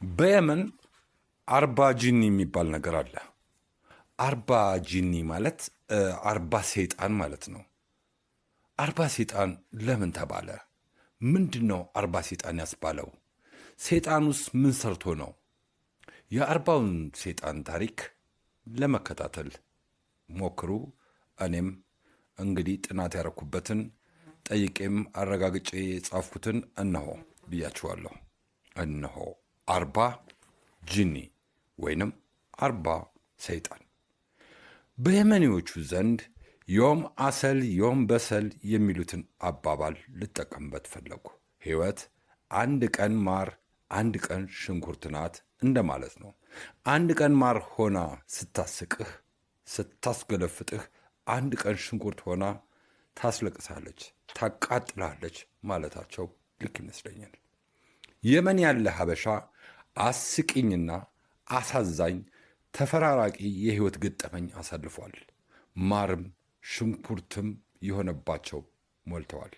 በየመን አርባ ጂኒ የሚባል ነገር አለ። አርባ ጂኒ ማለት 40 ሰይጣን ማለት ነው። 40 ሰይጣን ለምን ተባለ? ምንድን ነው 40 ሰይጣን ያስባለው? ሰይጣኑስ ምን ሰርቶ ነው? የአርባውን ሰይጣን ታሪክ ለመከታተል ሞክሩ። እኔም እንግዲህ ጥናት ያረኩበትን ጠይቄም አረጋግጬ የጻፍኩትን እነሆ ብያችኋለሁ። እነሆ 40 ጂኒ ወይንም 40 ሰይጣን። በየመኔዎቹ ዘንድ ዮም አሰል ዮም በሰል የሚሉትን አባባል ልጠቀምበት ፈለጉ። ሕይወት አንድ ቀን ማር አንድ ቀን ሽንኩርት ናት እንደማለት ነው። አንድ ቀን ማር ሆና ስታስቅህ ስታስገለፍጥህ፣ አንድ ቀን ሽንኩርት ሆና ታስለቅሳለች፣ ታቃጥላለች ማለታቸው ልክ ይመስለኛል። የመን ያለ ሀበሻ አስቂኝና አሳዛኝ ተፈራራቂ የህይወት ገጠመኝ አሳልፏል። ማርም ሽንኩርትም የሆነባቸው ሞልተዋል።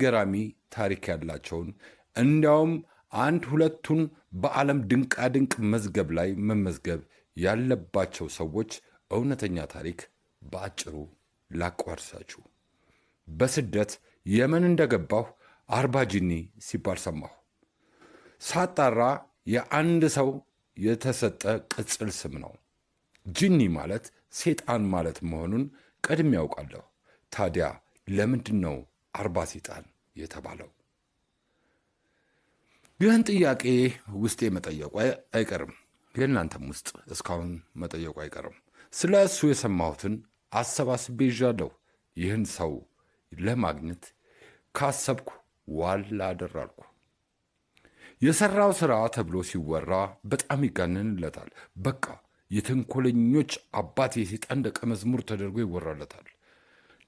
ገራሚ ታሪክ ያላቸውን እንዲያውም አንድ ሁለቱን በዓለም ድንቃድንቅ መዝገብ ላይ መመዝገብ ያለባቸው ሰዎች እውነተኛ ታሪክ በአጭሩ ላቋርሳችሁ። በስደት የመን እንደገባሁ 40 ጂኒ ሲባል ሰማሁ። ሳጣራ የአንድ ሰው የተሰጠ ቅጽል ስም ነው። ጂኒ ማለት ሴጣን ማለት መሆኑን ቀድሜ ያውቃለሁ። ታዲያ ለምንድን ነው 40 ሴጣን የተባለው? ይህን ጥያቄ ውስጤ መጠየቁ አይቀርም። የእናንተም ውስጥ እስካሁን መጠየቁ አይቀርም። ስለ እሱ የሰማሁትን አሰባስቤ ይዣለሁ። ይህን ሰው ለማግኘት ካሰብኩ ዋላ አደራልኩ። የሠራው ሥራ ተብሎ ሲወራ በጣም ይጋነንለታል። በቃ የተንኮለኞች አባት የሰይጣን ደቀ መዝሙር ተደርጎ ይወራለታል።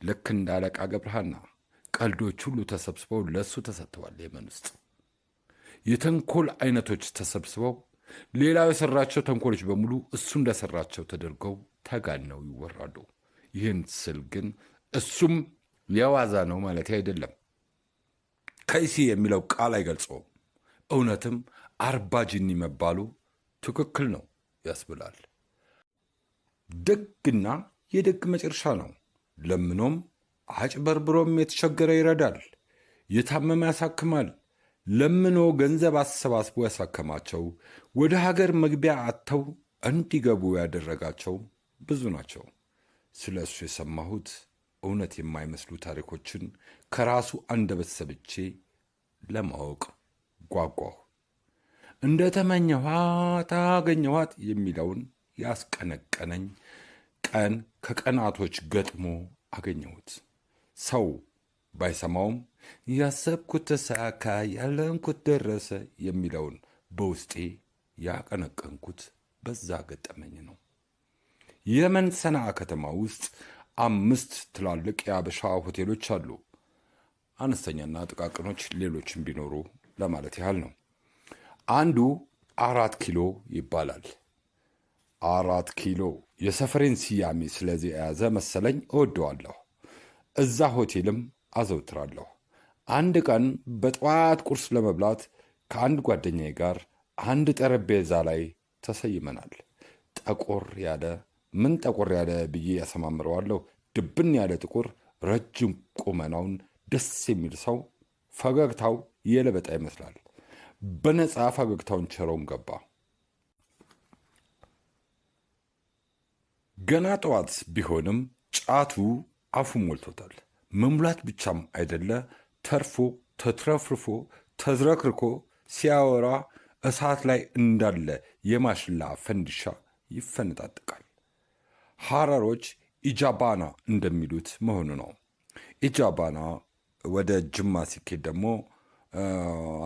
ልክ እንደ አለቃ ገብረሃና ቀልዶች ሁሉ ተሰብስበው ለእሱ ተሰጥተዋል። የመን ውስጥ የተንኮል አይነቶች ተሰብስበው ሌላው የሠራቸው ተንኮሎች በሙሉ እሱ እንደሠራቸው ተደርገው ተጋነው ይወራሉ። ይህን ስል ግን እሱም የዋዛ ነው ማለት አይደለም። ከይሲ የሚለው ቃል አይገልጸውም። እውነትም 40 ጂኒ መባሉ ትክክል ነው ያስብላል። ደግና የደግ መጨረሻ ነው። ለምኖም አጭበርብሮም የተቸገረ ይረዳል፣ የታመመ ያሳክማል። ለምኖ ገንዘብ አሰባስቦ ያሳከማቸው፣ ወደ ሀገር መግቢያ አጥተው እንዲገቡ ያደረጋቸው ብዙ ናቸው። ስለ እሱ የሰማሁት እውነት የማይመስሉ ታሪኮችን ከራሱ አንደበት ሰምቼ ለማወቅ ጓጓሁ። እንደ ተመኘኋት አገኘኋት የሚለውን ያስቀነቀነኝ ቀን ከቀናቶች ገጥሞ አገኘሁት። ሰው ባይሰማውም ያሰብኩት ተሳካ ያለንኩት ደረሰ የሚለውን በውስጤ ያቀነቀንኩት በዛ ገጠመኝ ነው። የመን ሰንዓ ከተማ ውስጥ 5 ትላልቅ የአበሻ ሆቴሎች አሉ። አነስተኛና ጥቃቅኖች ሌሎችም ቢኖሩ ለማለት ያህል ነው። አንዱ 4 ኪሎ ይባላል። 4 ኪሎ የሰፈሬን ስያሜ ስለዚህ የያዘ መሰለኝ እወደዋለሁ። እዛ ሆቴልም አዘውትራለሁ። አንድ ቀን በጠዋት ቁርስ ለመብላት ከአንድ ጓደኛዬ ጋር አንድ ጠረጴዛ ላይ ተሰይመናል። ጠቆር ያለ ብዬ ያሰማምረዋለሁ። ድብን ያለ ጥቁር ረጅም ቁመናውን ደስ የሚል ሰው፣ ፈገግታው የለበጣ ይመስላል። በነፃ ፈገግታውን ቸረውን ገባ። ገና ጠዋት ቢሆንም ጫቱ አፉ ሞልቶታል። መሙላት ብቻም አይደለ፣ ተርፎ ተትረፍርፎ ተዝረክርኮ ሲያወራ እሳት ላይ እንዳለ የማሽላ ፈንዲሻ ይፈነጣጥቃል። ሐረሮች ኢጃባና እንደሚሉት መሆኑ ነው። ኢጃባና ወደ ጅማ ሲኬድ ደግሞ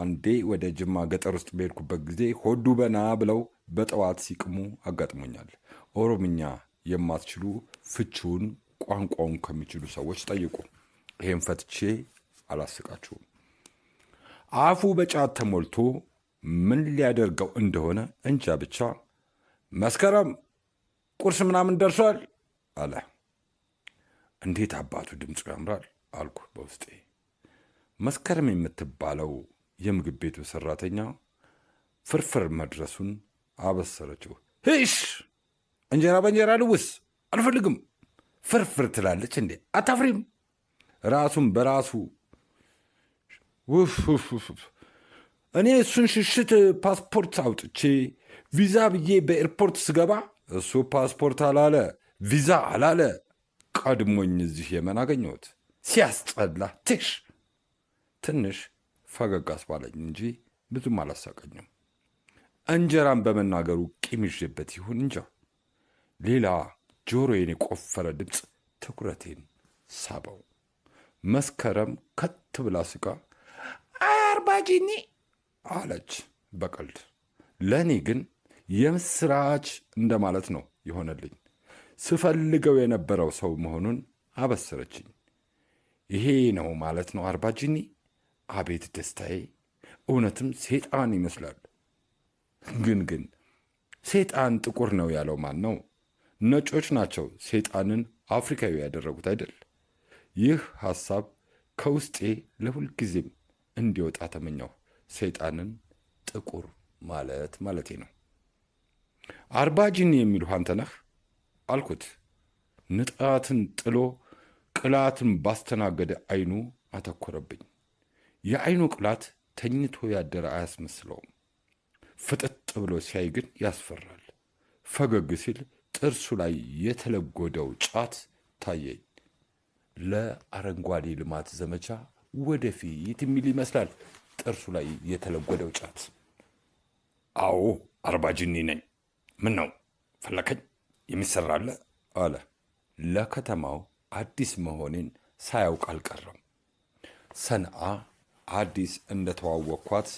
አንዴ ወደ ጅማ ገጠር ውስጥ በሄድኩበት ጊዜ ሆዱ በና ብለው በጠዋት ሲቅሙ አጋጥሞኛል። ኦሮምኛ የማትችሉ ፍቺውን ቋንቋውን ከሚችሉ ሰዎች ጠይቁ። ይሄን ፈትቼ አላስቃችሁም። አፉ በጫት ተሞልቶ ምን ሊያደርገው እንደሆነ እንጃ፣ ብቻ መስከረም ቁርስ ምናምን ደርሷል አለ። እንዴት አባቱ ድምፁ ያምራል አልኩ በውስጤ። መስከረም የምትባለው የምግብ ቤቱ ሰራተኛ ፍርፍር መድረሱን አበሰረችው። እሽ እንጀራ በእንጀራ ልውስ አልፈልግም። ፍርፍር ትላለች እንዴ? አታፍሪም? ራሱን በራሱ እኔ እሱን ሽሽት ፓስፖርት አውጥቼ ቪዛ ብዬ በኤርፖርት ስገባ እሱ ፓስፖርት አላለ ቪዛ አላለ። ቀድሞኝ እዚህ የመን አገኘሁት። ሲያስጠላ ትሽ። ትንሽ ፈገግ አስባለኝ እንጂ ብዙም አላሳቀኝም። እንጀራን በመናገሩ ቂም ይዤበት ይሁን እንጃ ሌላ ጆሮዬን የቆፈረ ድምፅ ትኩረቴን ሳበው። መስከረም ከት ብላ ስቃ 40 ጂኒ አለች በቀልድ። ለእኔ ግን የምስራች እንደማለት ነው የሆነልኝ። ስፈልገው የነበረው ሰው መሆኑን አበሰረችኝ። ይሄ ነው ማለት ነው 40 ጂኒ? አቤት ደስታዬ! እውነትም ሴጣን ይመስላል። ግን ሴጣን ጥቁር ነው ያለው ማን ነው? ነጮች ናቸው ሴጣንን አፍሪካዊ ያደረጉት አይደል? ይህ ሐሳብ ከውስጤ ለሁልጊዜም እንዲወጣ ተመኘሁ። ሴጣንን ጥቁር ማለቴ ነው። 40 ጂኒ የሚሉህ አንተ ነህ አልኩት። ንጣትን ጥሎ ቅላትን ባስተናገደ አይኑ አተኮረብኝ። የአይኑ ቅላት ተኝቶ ያደረ አያስመስለውም። ፍጥጥ ብሎ ሲያይ ግን ያስፈራል። ፈገግ ሲል ጥርሱ ላይ የተለጎደው ጫት ታየኝ። ለአረንጓዴ ልማት ዘመቻ ወደፊት የሚል ይመስላል ጥርሱ ላይ የተለጎደው ጫት። አዎ 40 ጂኒ ነኝ። ምን ነው ፈለከኝ? የሚሰራለ አለ። ለከተማው አዲስ መሆኔን ሳያውቅ አልቀረም። ሰንዓ አዲስ እንደተዋወቅኳት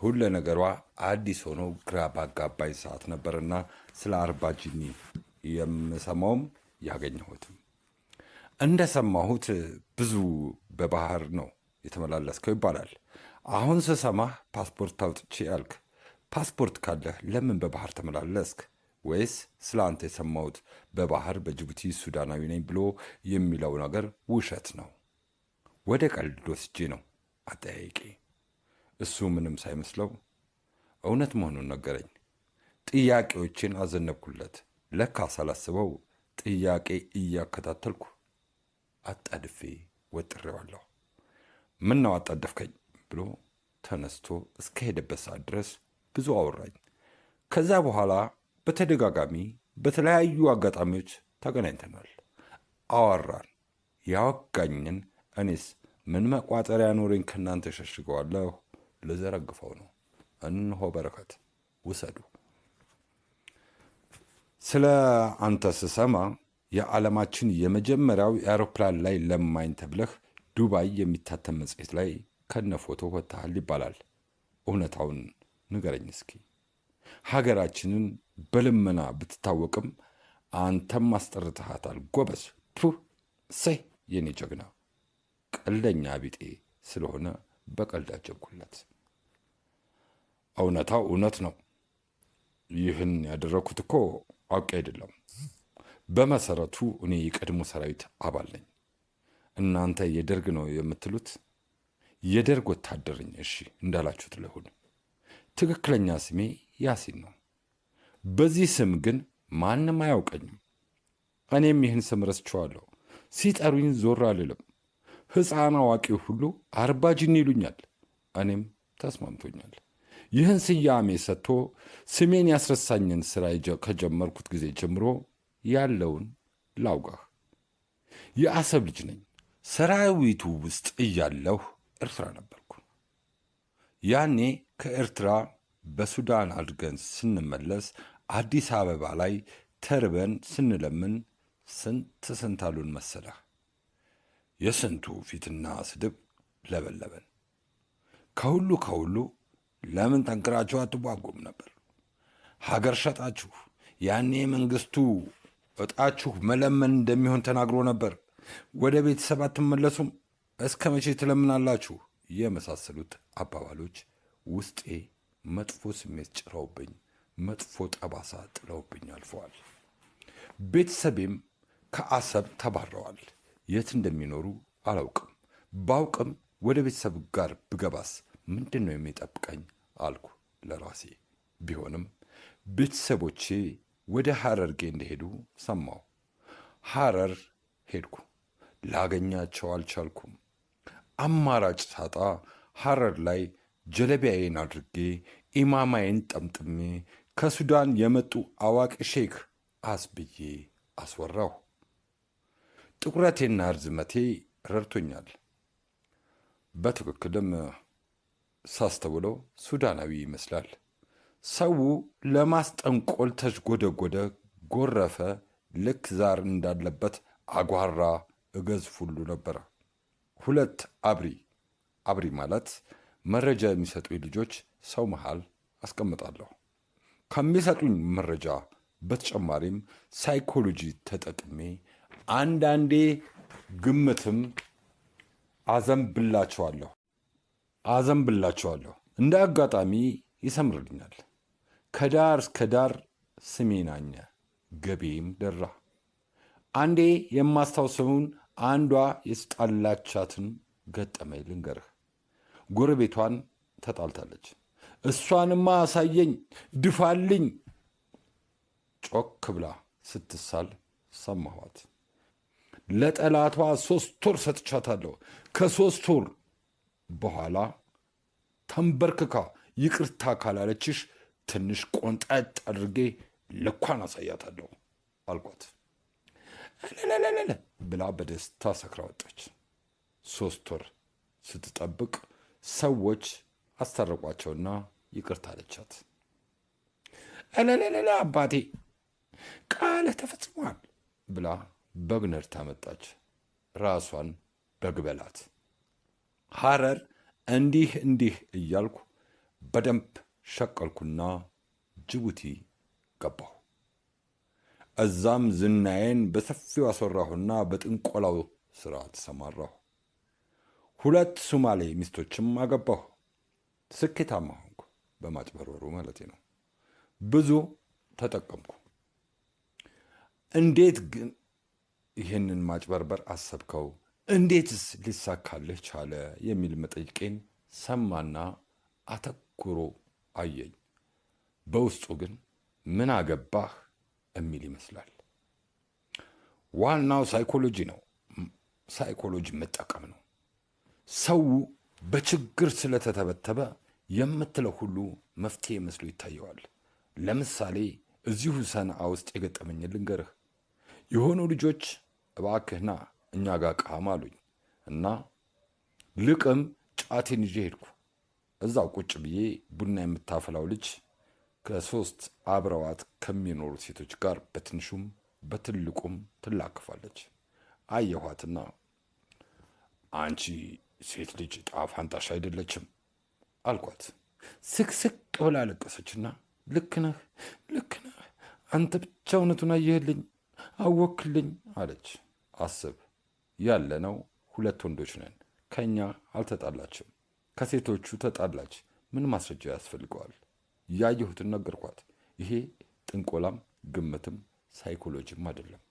ሁለ ነገሯ አዲስ ሆኖ ግራ ባጋባኝ ሰዓት ነበርና ስለ 40 ጂኒ የምሰማውም ያገኘሁትም። እንደሰማሁት ብዙ በባህር ነው የተመላለስከው ይባላል። አሁን ስሰማህ ፓስፖርት አውጥቼ አልክ። ፓስፖርት ካለህ ለምን በባህር ተመላለስክ? ወይስ ስለ አንተ የሰማሁት በባህር በጅቡቲ ሱዳናዊ ነኝ ብሎ የሚለው ነገር ውሸት ነው? ወደ ቀልድ ወስጄ ነው አጠያይቄ። እሱ ምንም ሳይመስለው እውነት መሆኑን ነገረኝ። ጥያቄዎችን አዘነብኩለት። ለካ ሳላስበው ጥያቄ እያከታተልኩ አጣድፌ ወጥሬዋለሁ። ምን ነው አጣደፍከኝ ብሎ ተነስቶ እስከሄደበት ሰዓት ድረስ ብዙ አወራኝ። ከዛ በኋላ በተደጋጋሚ በተለያዩ አጋጣሚዎች ተገናኝተናል። አወራን። ያወጋኝን እኔስ ምን መቋጠሪያ ኖሬን ከእናንተ ሸሽገዋለሁ? ልዘረግፈው ነው። እንሆ በረከት ውሰዱ። ስለ አንተ ስሰማ የዓለማችን የመጀመሪያው የአውሮፕላን ላይ ለማኝ ተብለህ ዱባይ የሚታተም መጽሔት ላይ ከነፎቶ ወጥተሃል ይባላል። እውነታውን ንገረኝ እስኪ። ሀገራችንን በልመና ብትታወቅም አንተም አስጠርተሃታል። ጎበዝ! ቱ እሰይ! የኔ ጀግና። ቀልደኛ ቢጤ ስለሆነ በቀልድ አጀብኩለት። እውነታው እውነት ነው። ይህን ያደረግኩት እኮ አውቄ አይደለም። በመሰረቱ እኔ የቀድሞ ሰራዊት አባል ነኝ። እናንተ የደርግ ነው የምትሉት። የደርግ ወታደር ነኝ። እሺ እንዳላችሁት ልሁን። ትክክለኛ ስሜ ያሲን ነው። በዚህ ስም ግን ማንም አያውቀኝም። እኔም ይህን ስም ረስቼዋለሁ። ሲጠሩኝ ዞር አልልም። ሕፃን አዋቂው ሁሉ 40 ጂኒ ይሉኛል። እኔም ተስማምቶኛል። ይህን ስያሜ ሰጥቶ ስሜን ያስረሳኝን ሥራ ከጀመርኩት ጊዜ ጀምሮ ያለውን ላውጋህ። የአሰብ ልጅ ነኝ። ሰራዊቱ ውስጥ እያለሁ ኤርትራ ነበርኩ። ያኔ ከኤርትራ በሱዳን አድርገን ስንመለስ አዲስ አበባ ላይ ተርበን ስንለምን ስንት አሉን መሰለህ? የስንቱ ፊትና ስድብ ለበለበን። ከሁሉ ለምን ጠንክራችሁ አትዋጉም ነበር? ሀገር ሸጣችሁ። ያኔ መንግስቱ እጣችሁ መለመን እንደሚሆን ተናግሮ ነበር። ወደ ቤተሰብ አትመለሱም? እስከ መቼ ትለምናላችሁ? የመሳሰሉት አባባሎች ውስጤ መጥፎ ስሜት ጭረውብኝ መጥፎ ጠባሳ ጥለውብኝ አልፈዋል። ቤተሰቤም ከአሰብ ተባረዋል። የት እንደሚኖሩ አላውቅም። ባውቅም ወደ ቤተሰብ ጋር ብገባስ ምንድን ነው የሚጠብቀኝ አልኩ ለራሴ። ቢሆንም ቤተሰቦቼ ወደ ሐረርጌ እንደሄዱ ሰማሁ። ሐረር ሄድኩ። ላገኛቸው አልቻልኩም። አማራጭ ሳጣ ሐረር ላይ ጀለቢያዬን አድርጌ ኢማማዬን ጠምጥሜ ከሱዳን የመጡ አዋቂ ሼክ አስብዬ አስወራሁ። ጥቁረቴና ርዝመቴ ረድቶኛል። በትክክልም ሳስተውለው ሱዳናዊ ይመስላል። ሰው ለማስጠንቆል ተዥጎደጎደ፣ ጎረፈ፣ ልክ ዛር እንዳለበት አጓራ፣ እገዝፍ ሁሉ ነበረ። ሁለት አብሪ ማለት መረጃ የሚሰጡኝ ልጆች ሰው መሃል አስቀምጣለሁ። ከሚሰጡኝ መረጃ በተጨማሪም ሳይኮሎጂ ተጠቅሜ አንዳንዴ ግምትም አዘንብላቸዋለሁ። እንደ አጋጣሚ ይሰምርልኛል። ከዳር እስከ ዳር ስሜ ናኘ፣ ገቤም ደራ። አንዴ የማስታውሰውን አንዷ የተጣላቻትን ገጠመኝ ልንገርህ። ጎረቤቷን ተጣልታለች። እሷንማ አሳየኝ፣ ድፋልኝ ጮክ ብላ ስትሳል ሰማኋት። ለጠላቷ 3 ወር ሰጥቻታለሁ። ከ3 ወር በኋላ ተንበርክካ ይቅርታ ካላለችሽ ትንሽ ቆንጠጥ አድርጌ ልኳን አሳያታለሁ አልኳት። ለለለለ ብላ በደስታ ሰክራ ወጣች። 3 ወር ስትጠብቅ ሰዎች አስታረቋቸውና ይቅርታ አለቻት። ለለለለ አባቴ ቃልህ ተፈጽሟል ብላ በግ ነድታ መጣች። ራሷን በግ በላት። ሐረር እንዲህ እያልኩ በደንብ ሸቀልኩና ጅቡቲ ገባሁ። እዛም ዝናዬን በሰፊው አስወራሁና በጥንቆላው ሥራ ተሰማራሁ። 2 ሶማሌ ሚስቶችም አገባሁ። ስኬታማ ሆንኩ፣ በማጭበርበሩ ማለቴ ነው። ብዙ ተጠቀምኩ። እንዴት ግን ይህንን ማጭበርበር አሰብከው? እንዴትስ ሊሳካልህ ቻለ? የሚል መጠይቄን ሰማና አተኩሮ አየኝ። በውስጡ ግን ምን አገባህ የሚል ይመስላል። ዋናው ሳይኮሎጂ ነው። ሳይኮሎጂ መጠቀም ነው። ሰው በችግር ስለተተበተበ የምትለው ሁሉ መፍትሄ መስሎ ይታየዋል። ለምሳሌ እዚሁ ሰንዓ ውስጥ የገጠመኝ ልንገርህ። የሆኑ ልጆች እባክህና እኛ ጋር ቃም አሉኝ እና ልቅም ጫቴን ይዤ ሄድኩ። እዛው ቁጭ ብዬ ቡና የምታፈላው ልጅ ከ3 አብረዋት ከሚኖሩ ሴቶች ጋር በትንሹም በትልቁም ትላክፋለች። አየኋትና አንቺ ሴት ልጅ ዕጣ ፋንታሽ አይደለችም አልኳት። ስቅስቅ ብላ አለቀሰችና ልክ ነህ፣ አንተ ብቻ እውነቱን አየህልኝ፣ አወክልኝ አለች። አስብ፣ ያለነው 2 ወንዶች ነን። ከኛ አልተጣላችም፣ ከሴቶቹ ተጣላች። ምን ማስረጃ ያስፈልገዋል? ያየሁትን ነገርኳት። ይሄ ጥንቆላም ግምትም ሳይኮሎጂም አይደለም።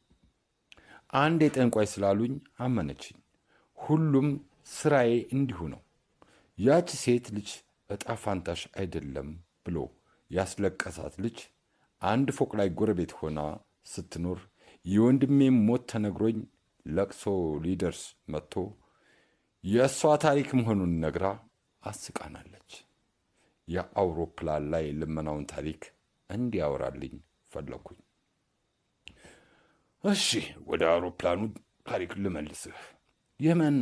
አንድ የጠንቋይ ስላሉኝ አመነችኝ። ሁሉም ስራዬ እንዲሁ ነው። ያች ሴት ልጅ ዕጣ ፋንታሽ አይደለም ብሎ ያስለቀሳት ልጅ አንድ ፎቅ ላይ ጎረቤት ሆና ስትኖር የወንድሜም ሞት ተነግሮኝ ለቅሶ ሊደርስ መጥቶ የእሷ ታሪክ መሆኑን ነግራ አስቃናለች። የአውሮፕላን ላይ ልመናውን ታሪክ እንዲያወራልኝ ፈለኩኝ። እሺ፣ ወደ አውሮፕላኑ ታሪክ ልመልስህ። የመን